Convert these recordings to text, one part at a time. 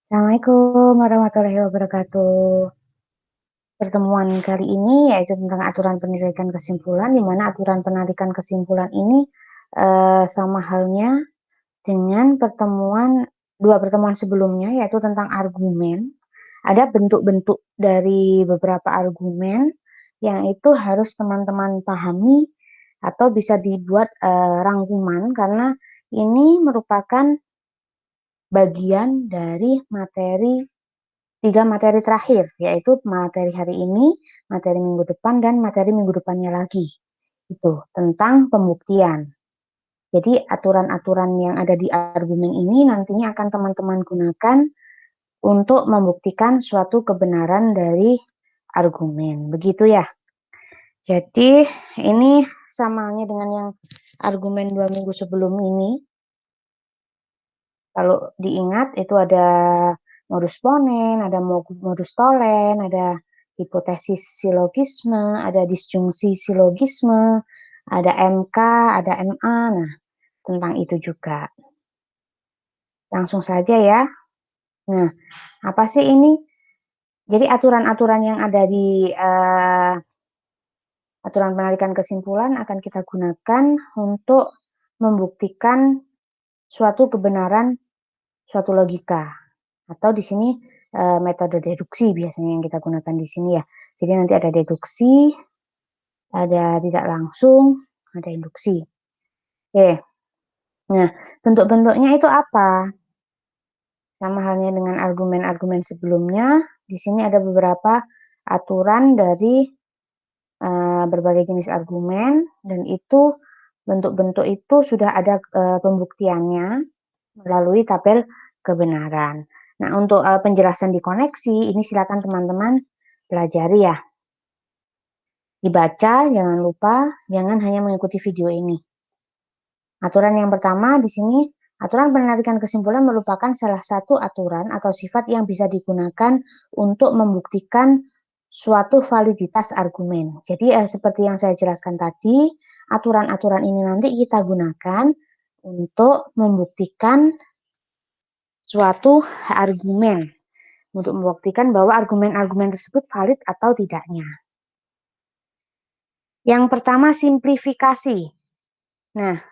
Assalamualaikum warahmatullahi wabarakatuh. Pertemuan kali ini yaitu tentang aturan penarikan kesimpulan, di mana aturan penarikan kesimpulan ini sama halnya dengan dua pertemuan sebelumnya, yaitu tentang argumen. Ada bentuk-bentuk dari beberapa argumen yang itu harus teman-teman pahami atau bisa dibuat rangkuman, karena ini merupakan bagian dari tiga materi terakhir, yaitu materi hari ini, materi minggu depan, dan materi minggu depannya lagi. Itu tentang pembuktian. Jadi aturan-aturan yang ada di argumen ini nantinya akan teman-teman gunakan untuk membuktikan suatu kebenaran dari argumen. Begitu ya. Jadi ini sama halnya dengan yang argumen 2 minggu sebelum ini. Kalau diingat itu ada modus ponen, ada modus tolen, ada hipotesis silogisme, ada disjungsi silogisme, ada MK, ada MA. Nah, tentang itu juga. Langsung saja ya. Nah, apa sih ini? Jadi aturan-aturan yang ada di aturan penarikan kesimpulan akan kita gunakan untuk membuktikan suatu kebenaran suatu logika. Atau di sini metode deduksi biasanya yang kita gunakan di sini ya. Jadi nanti ada deduksi, ada tidak langsung, ada induksi. Oke. Nah, bentuk-bentuknya itu apa? Sama halnya dengan argumen-argumen sebelumnya, di sini ada beberapa aturan dari berbagai jenis argumen, dan itu bentuk-bentuk itu sudah ada pembuktiannya melalui tabel kebenaran. Nah, untuk penjelasan di koneksi, ini silakan teman-teman pelajari ya. Dibaca, jangan lupa, jangan hanya mengikuti video ini. Aturan yang pertama di sini, aturan penarikan kesimpulan merupakan salah satu aturan atau sifat yang bisa digunakan untuk membuktikan suatu validitas argumen. Jadi seperti yang saya jelaskan tadi, aturan-aturan ini nanti kita gunakan untuk membuktikan suatu argumen, untuk membuktikan bahwa argumen-argumen tersebut valid atau tidaknya. Yang pertama, simplifikasi. Nah,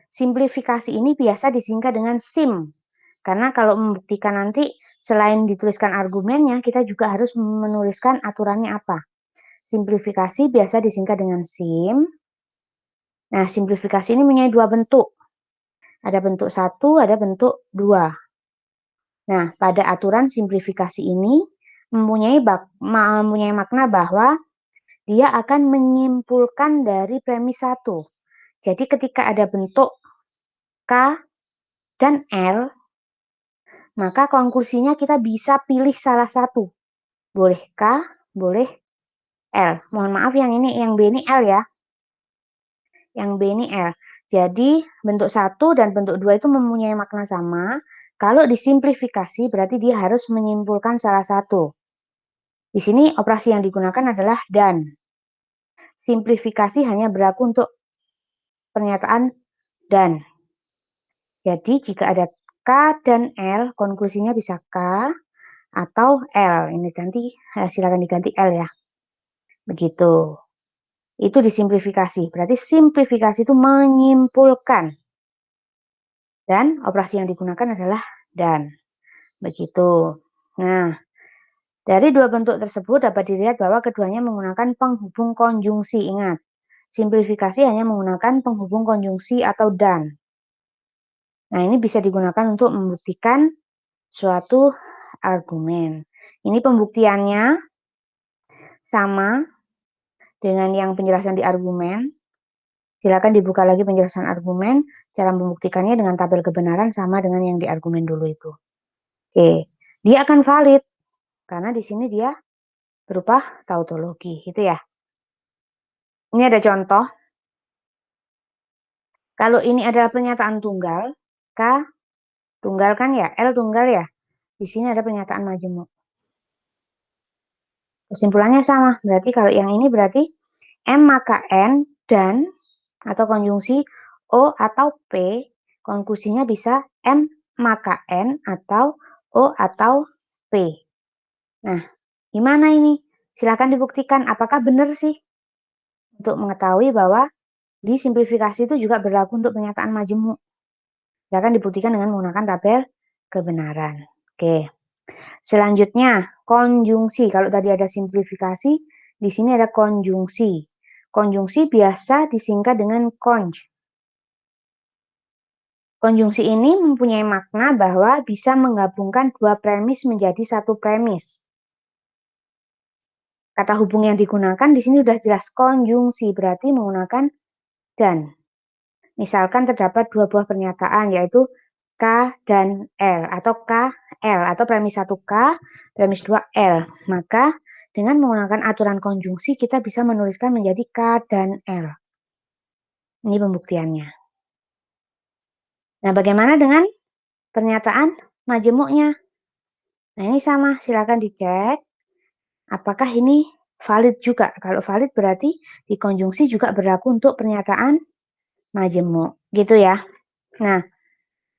simplifikasi ini biasa disingkat dengan SIM. Karena kalau membuktikan nanti, selain dituliskan argumennya, kita juga harus menuliskan aturannya apa. Simplifikasi biasa disingkat dengan SIM. Nah, simplifikasi ini mempunyai dua bentuk. Ada bentuk 1, ada bentuk 2. Nah, pada aturan simplifikasi ini mempunyai makna bahwa dia akan menyimpulkan dari premis 1. Jadi ketika ada bentuk K dan L, maka konklusinya kita bisa pilih salah satu. Boleh K, boleh L. Mohon maaf yang B ini L ya. Yang B ini L. Jadi bentuk 1 dan bentuk 2 itu mempunyai makna sama. Kalau disimplifikasi berarti dia harus menyimpulkan salah satu. Di sini operasi yang digunakan adalah dan. Simplifikasi hanya berlaku untuk pernyataan dan. Jadi jika ada K dan L, konklusinya bisa K atau L. Ini silakan diganti L ya. Begitu. Itu disimplifikasi. Berarti simplifikasi itu menyimpulkan. Dan operasi yang digunakan adalah dan. Begitu. Nah, dari dua bentuk tersebut dapat dilihat bahwa keduanya menggunakan penghubung konjungsi. Ingat, simplifikasi hanya menggunakan penghubung konjungsi atau dan. Nah, ini bisa digunakan untuk membuktikan suatu argumen. Ini pembuktiannya sama dengan yang penjelasan di argumen. Silakan dibuka lagi penjelasan argumen. Cara membuktikannya dengan tabel kebenaran sama dengan yang di argumen dulu itu. Oke, dia akan valid karena di sini dia berupa tautologi, gitu ya. Ini ada contoh. Kalau ini adalah pernyataan tunggal, K tunggal kan ya, L tunggal ya. Di sini ada pernyataan majemuk. Kesimpulannya sama. Berarti kalau yang ini berarti M maka N dan atau konjungsi O atau P, konklusinya bisa M maka N atau O atau P. Nah, gimana ini? Silakan dibuktikan apakah benar sih untuk mengetahui bahwa disimplifikasi itu juga berlaku untuk pernyataan majemuk. Silakan dibuktikan dengan menggunakan tabel kebenaran. Oke. Selanjutnya, konjungsi. Kalau tadi ada simplifikasi, di sini ada konjungsi. Konjungsi biasa disingkat dengan konj. Konjungsi ini mempunyai makna bahwa bisa menggabungkan dua premis menjadi satu premis. Kata hubung yang digunakan di sini sudah jelas konjungsi, berarti menggunakan dan. Misalkan terdapat dua buah pernyataan, yaitu K dan L, atau K, L, atau premis 1K, premis 2 L. Maka dengan menggunakan aturan konjungsi, kita bisa menuliskan menjadi K dan L. Ini pembuktiannya. Nah, bagaimana dengan pernyataan majemuknya? Nah, ini sama, silakan dicek. Apakah ini valid juga? Kalau valid berarti dikonjungsi juga berlaku untuk pernyataan majemuk. Gitu ya. Nah,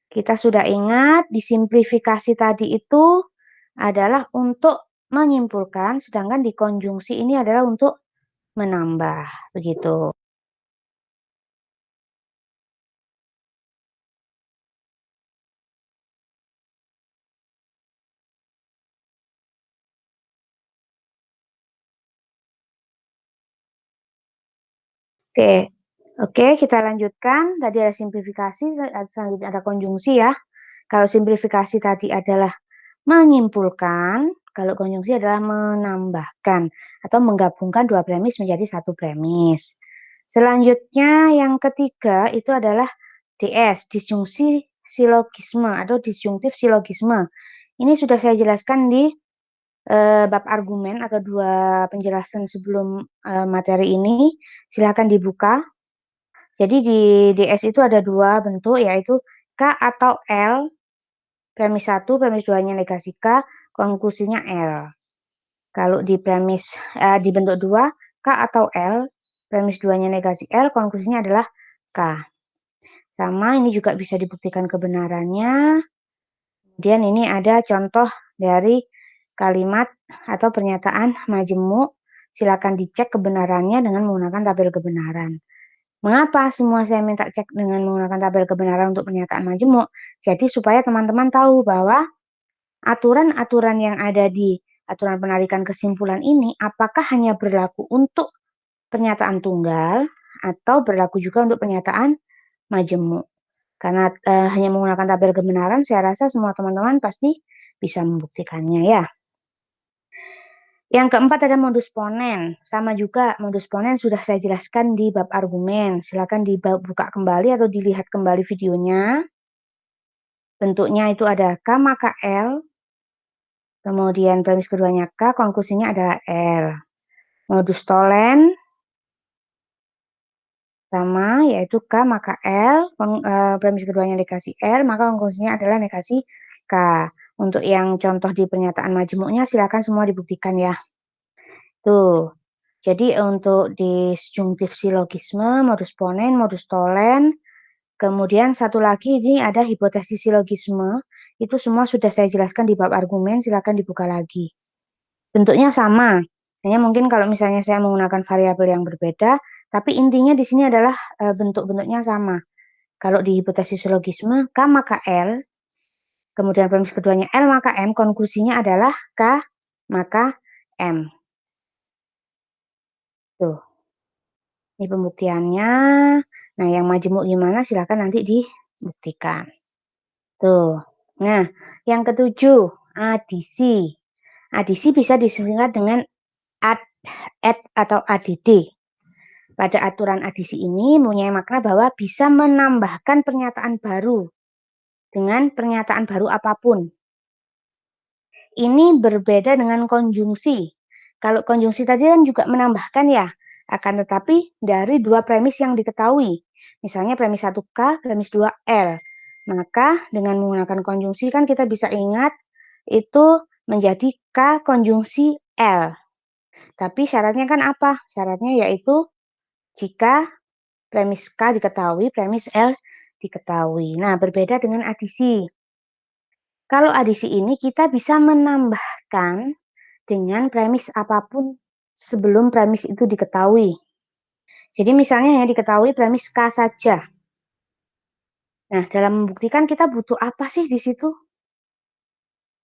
kita sudah ingat disimplifikasi tadi itu adalah untuk menyimpulkan, sedangkan dikonjungsi ini adalah untuk menambah. Begitu. Oke. Oke, kita lanjutkan. Tadi ada simplifikasi, selanjutnya ada konjungsi ya. Kalau simplifikasi tadi adalah menyimpulkan, kalau konjungsi adalah menambahkan atau menggabungkan dua premis menjadi satu premis. Selanjutnya yang ketiga itu adalah DS, disjungsi silogisme atau disjungtif silogisme. Ini sudah saya jelaskan di bab argumen atau dua penjelasan sebelum materi ini. Silakan dibuka. Jadi di DS itu ada dua bentuk, yaitu K atau L, premis 1, premis 2-nya negasi K, konklusinya L. Kalau di premis di bentuk 2, K atau L, premis 2-nya negasi L, konklusinya adalah K. Sama, ini juga bisa dibuktikan kebenarannya. Kemudian ini ada contoh dari kalimat atau pernyataan majemuk. Silakan dicek kebenarannya dengan menggunakan tabel kebenaran. Mengapa semua saya minta cek dengan menggunakan tabel kebenaran untuk pernyataan majemuk? Jadi supaya teman-teman tahu bahwa aturan-aturan yang ada di aturan penarikan kesimpulan ini apakah hanya berlaku untuk pernyataan tunggal atau berlaku juga untuk pernyataan majemuk. Karena hanya menggunakan tabel kebenaran, saya rasa semua teman-teman pasti bisa membuktikannya ya. Yang keempat ada modus ponen. Sama juga modus ponen sudah saya jelaskan di bab argumen. Silakan dibuka kembali atau dilihat kembali videonya. Bentuknya itu ada K maka L, kemudian premis keduanya K, konklusinya adalah L. Modus tolen sama, yaitu K maka L, premis keduanya negasi L, maka konklusinya adalah negasi K. Untuk yang contoh di pernyataan majemuknya silakan semua dibuktikan ya. Tuh. Jadi untuk disjungtif silogisme, modus ponen, modus tolen, kemudian satu lagi ini ada hipotesis silogisme, itu semua sudah saya jelaskan di bab argumen, silakan dibuka lagi. Bentuknya sama, hanya mungkin kalau misalnya saya menggunakan variabel yang berbeda, tapi intinya di sini adalah bentuk-bentuknya sama. Kalau di hipotesis silogisme, K maka L, kemudian premis keduanya L maka M, konklusinya adalah K maka M. Tuh. Ini pembuktiannya. Nah, yang majemuk gimana silahkan nanti dibuktikan. Tuh. Nah, yang ketujuh, adisi. Adisi bisa disingkat dengan add atau add. Pada aturan adisi ini mempunyai makna bahwa bisa menambahkan pernyataan baru dengan pernyataan baru apapun. Ini berbeda dengan konjungsi. Kalau konjungsi tadi kan juga menambahkan ya, akan tetapi dari dua premis yang diketahui. Misalnya premis 1K, premis 2L. Maka dengan menggunakan konjungsi kan kita bisa ingat itu menjadi K konjungsi L. Tapi syaratnya kan apa? Syaratnya yaitu jika premis K diketahui, premis L diketahui. Nah, berbeda dengan adisi. Kalau adisi ini kita bisa menambahkan dengan premis apapun sebelum premis itu diketahui. Jadi misalnya ya diketahui premis K saja. Nah, dalam membuktikan kita butuh apa sih di situ?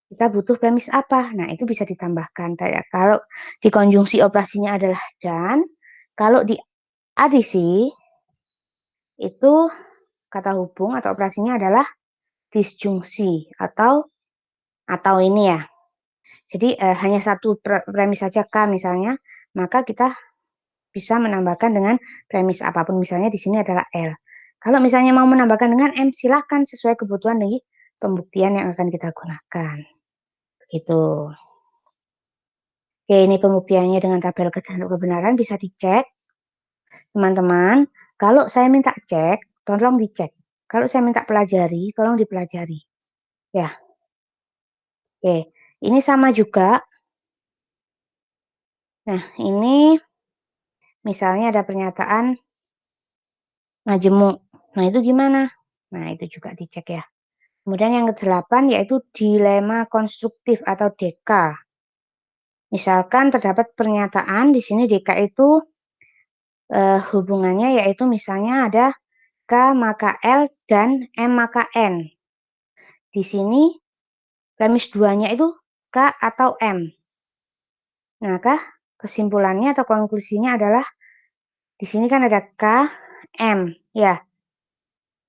Kita butuh premis apa? Nah, itu bisa ditambahkan. Kayak kalau di konjungsi operasinya adalah dan, kalau di adisi itu kata hubung atau operasinya adalah disjungsi atau ini ya. Jadi hanya satu premis saja K misalnya, maka kita bisa menambahkan dengan premis apapun. Misalnya di sini adalah L. Kalau misalnya mau menambahkan dengan M, silakan sesuai kebutuhan dari pembuktian yang akan kita gunakan. Gitu. Oke, ini pembuktiannya dengan tabel kebenaran bisa dicek. Teman-teman, kalau saya minta cek, tolong dicek. Kalau saya minta pelajari, tolong dipelajari. Ya, oke. Ini sama juga. Nah, ini misalnya ada pernyataan majemuk. Nah, itu gimana? Nah, itu juga dicek ya. Kemudian yang ke-8 yaitu dilema konstruktif atau DK. Misalkan terdapat pernyataan di sini DK itu hubungannya yaitu misalnya ada K maka L dan M maka N. Di sini premis 2-nya itu K atau M. Nah, kesimpulannya atau konklusinya adalah di sini kan ada K, M, ya.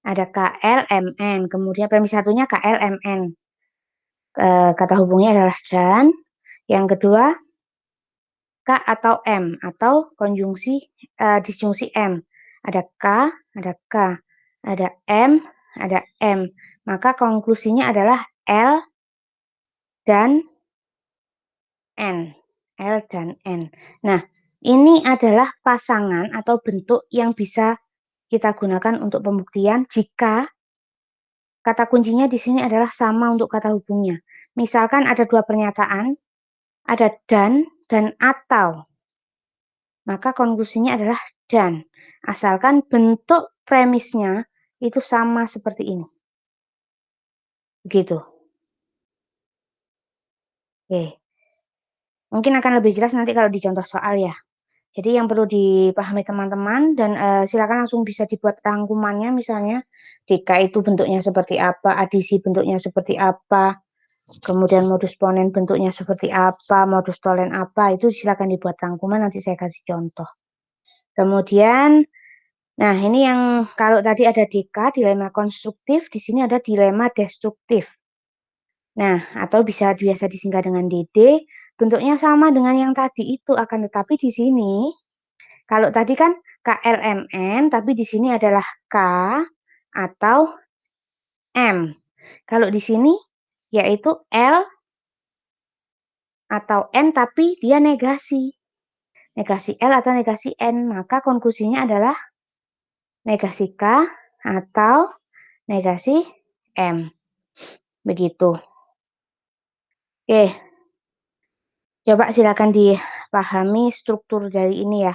Ada KL, MN. Kemudian premis satunya KL, MN. Kata hubungnya adalah dan. Yang kedua, K atau M atau konjungsi disjungsi M. Ada K, ada K, ada M, ada M. Maka konklusinya adalah L dan N. L dan N. Nah, ini adalah pasangan atau bentuk yang bisa kita gunakan untuk pembuktian jika kata kuncinya di sini adalah sama untuk kata hubungnya. Misalkan ada dua pernyataan, ada dan atau. Maka konklusinya adalah dan. Asalkan bentuk premisnya itu sama seperti ini. Begitu. Oke. Mungkin akan lebih jelas nanti kalau di contoh soal ya. Jadi yang perlu dipahami teman-teman dan silakan langsung bisa dibuat rangkumannya misalnya DK itu bentuknya seperti apa, adisi bentuknya seperti apa, kemudian modus ponen bentuknya seperti apa, modus tolen apa, itu silakan dibuat rangkuman nanti saya kasih contoh. Kemudian nah, ini yang kalau tadi ada DK, dilema konstruktif, di sini ada dilema destruktif. Nah, atau bisa biasa disingkat dengan DD, bentuknya sama dengan yang tadi itu, akan tetapi di sini, kalau tadi kan KLMN, tapi di sini adalah K atau M. Kalau di sini, yaitu L atau N, tapi dia negasi. Negasi L atau negasi N, maka konklusinya adalah negasi K atau negasi M. Begitu. Oke, coba silakan dipahami struktur dari ini ya.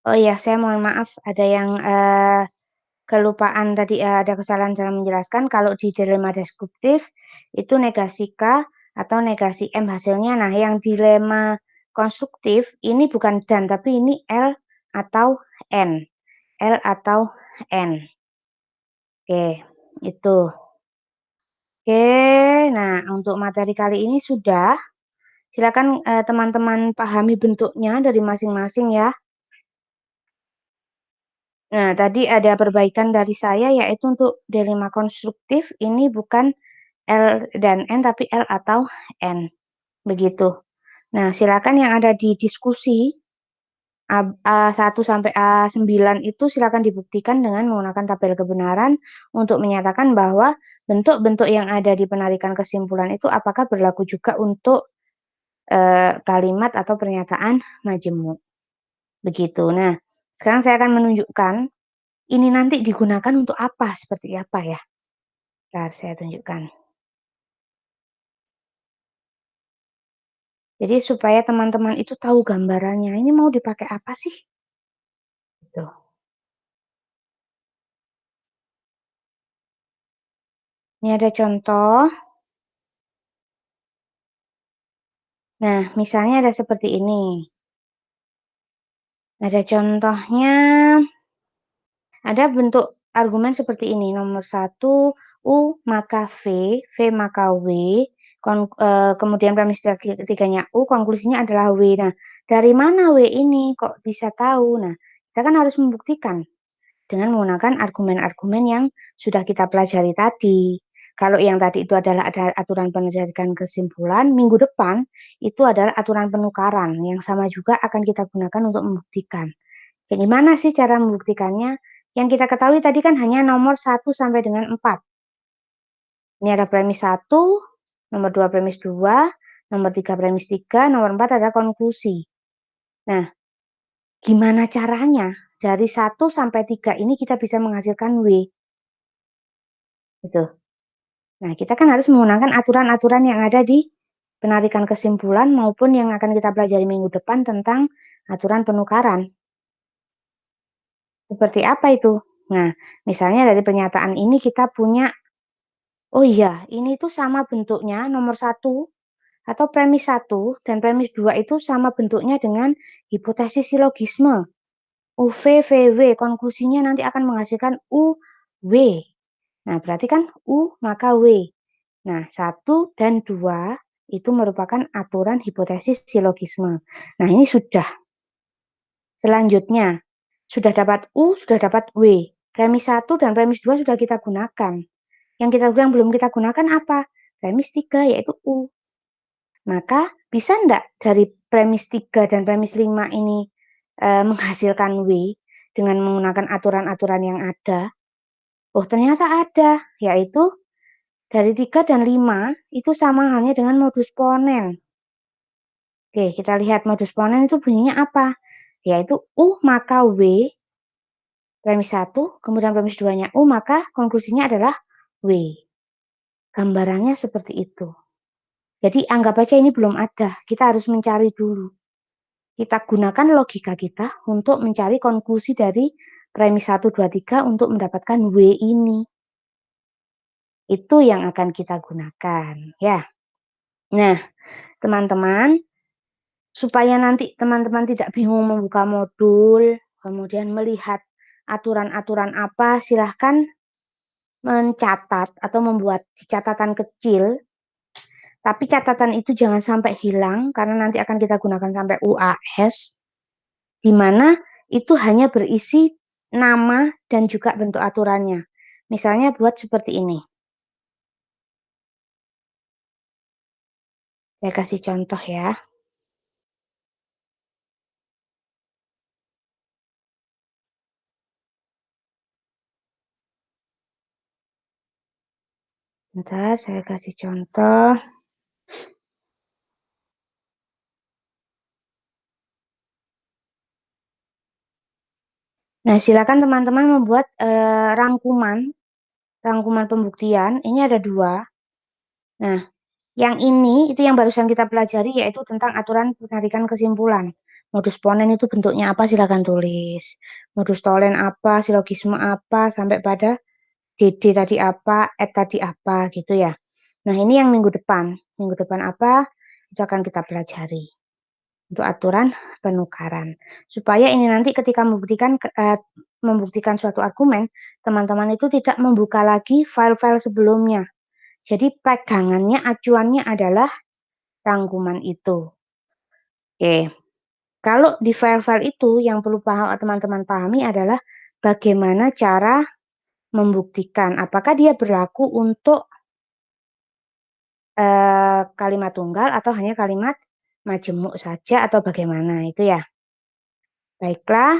Oh iya, saya mohon maaf ada yang kelupaan tadi, ada kesalahan dalam menjelaskan. Kalau di dilema deskriptif itu negasi K atau negasi M hasilnya. Nah, yang dilema konstruktif ini bukan dan, tapi ini L atau N. L atau N. Oke, itu. Oke, nah untuk materi kali ini sudah. Silakan teman-teman pahami bentuknya dari masing-masing ya. Nah, tadi ada perbaikan dari saya yaitu untuk dilema konstruktif ini bukan L dan N tapi L atau N. Begitu. Nah, silakan yang ada di diskusi A1 sampai A9 itu silakan dibuktikan dengan menggunakan tabel kebenaran untuk menyatakan bahwa bentuk-bentuk yang ada di penarikan kesimpulan itu apakah berlaku juga untuk kalimat atau pernyataan majemuk. Begitu. Nah, sekarang saya akan menunjukkan ini nanti digunakan untuk apa, seperti apa ya. Bentar, saya tunjukkan. Jadi supaya teman-teman itu tahu gambarannya, ini mau dipakai apa sih? Gitu. Ini ada contoh. Nah, misalnya ada seperti ini. Ada contohnya, ada bentuk argumen seperti ini. Nomor 1, U maka V maka W, kemudian premis ketiganya U, konklusinya adalah W. Nah, dari mana W ini kok bisa tahu? Nah, kita kan harus membuktikan dengan menggunakan argumen-argumen yang sudah kita pelajari tadi. Kalau yang tadi itu adalah ada aturan penarikan kesimpulan, minggu depan itu adalah aturan penukaran yang sama juga akan kita gunakan untuk membuktikan. Jadi gimana sih cara membuktikannya? Yang kita ketahui tadi kan hanya nomor 1 sampai dengan 4. Ini ada premis 1, nomor 2 premis 2, nomor 3 premis 3, nomor 4 ada konklusi. Nah, gimana caranya dari 1 sampai 3 ini kita bisa menghasilkan W? Gitu. Nah, kita kan harus menggunakan aturan-aturan yang ada di penarikan kesimpulan maupun yang akan kita pelajari minggu depan tentang aturan penukaran. Seperti apa itu? Nah, misalnya dari pernyataan ini kita punya, oh iya, ini tuh sama bentuknya nomor 1 atau premis 1 dan premis 2 itu sama bentuknya dengan hipotesis silogisme. UV, VW, konklusinya nanti akan menghasilkan UW. Nah, berarti kan U maka W. Nah, 1 dan 2 itu merupakan aturan hipotesis silogisme. Nah, ini sudah. Selanjutnya, sudah dapat U, sudah dapat W. Premis 1 dan premis 2 sudah kita gunakan. Yang belum kita gunakan apa? Premis 3, yaitu U. Maka bisa enggak dari premis 3 dan premis 5 ini menghasilkan W dengan menggunakan aturan-aturan yang ada? Oh, ternyata ada, yaitu dari 3 dan 5 itu sama halnya dengan modus ponen. Oke, kita lihat modus ponen itu bunyinya apa? Yaitu U maka W, premis 1, kemudian premis 2-nya U, maka konklusinya adalah W. Gambarannya seperti itu. Jadi anggap aja ini belum ada, kita harus mencari dulu. Kita gunakan logika kita untuk mencari konklusi dari premis 1, 2, 3 untuk mendapatkan W ini. Itu yang akan kita gunakan, ya. Nah, teman-teman, supaya nanti teman-teman tidak bingung membuka modul, kemudian melihat aturan-aturan apa, silahkan mencatat atau membuat catatan kecil, tapi catatan itu jangan sampai hilang karena nanti akan kita gunakan sampai UAS, di mana itu hanya berisi nama dan juga bentuk aturannya. Misalnya buat seperti ini. Saya kasih contoh ya. Bentar, saya kasih contoh. Nah, silakan teman-teman membuat rangkuman pembuktian. Ini ada 2. Nah, yang ini itu yang barusan kita pelajari yaitu tentang aturan penarikan kesimpulan. Modus ponen itu bentuknya apa silakan tulis. Modus tolen apa, silogisme apa, sampai pada DD tadi apa, et tadi apa gitu ya. Nah, ini yang minggu depan. Minggu depan apa? Itu akan kita pelajari. Untuk aturan penukaran. Supaya ini nanti ketika membuktikan suatu argumen, teman-teman itu tidak membuka lagi file-file sebelumnya. Jadi pegangannya, acuannya adalah rangkuman itu. Oke, kalau di file-file itu yang perlu teman-teman pahami adalah bagaimana cara membuktikan apakah dia berlaku untuk kalimat tunggal atau hanya kalimat majemuk saja atau bagaimana itu ya. Baiklah,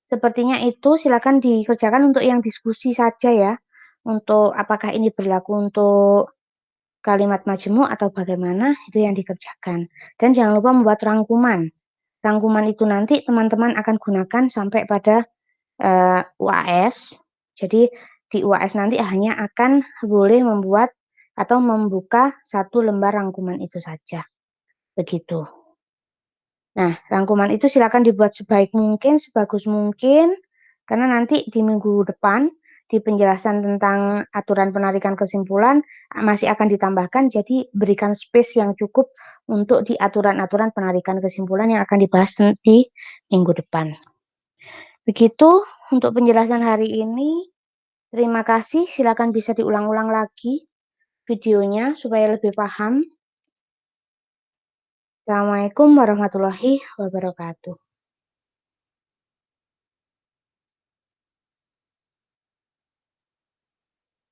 sepertinya itu silakan dikerjakan untuk yang diskusi saja ya. Untuk apakah ini berlaku untuk kalimat majemuk atau bagaimana itu yang dikerjakan. Dan jangan lupa membuat rangkuman. Rangkuman itu nanti teman-teman akan gunakan sampai pada UAS. Jadi di UAS nanti hanya akan boleh membuat atau membuka satu lembar rangkuman itu saja. Begitu. Nah, rangkuman itu silakan dibuat sebaik mungkin, sebagus mungkin, karena nanti di minggu depan, di penjelasan tentang aturan penarikan kesimpulan, masih akan ditambahkan, jadi berikan space yang cukup untuk di aturan-aturan penarikan kesimpulan yang akan dibahas di minggu depan. Begitu untuk penjelasan hari ini. Terima kasih, silakan bisa diulang-ulang lagi videonya supaya lebih paham. Assalamualaikum warahmatullahi wabarakatuh.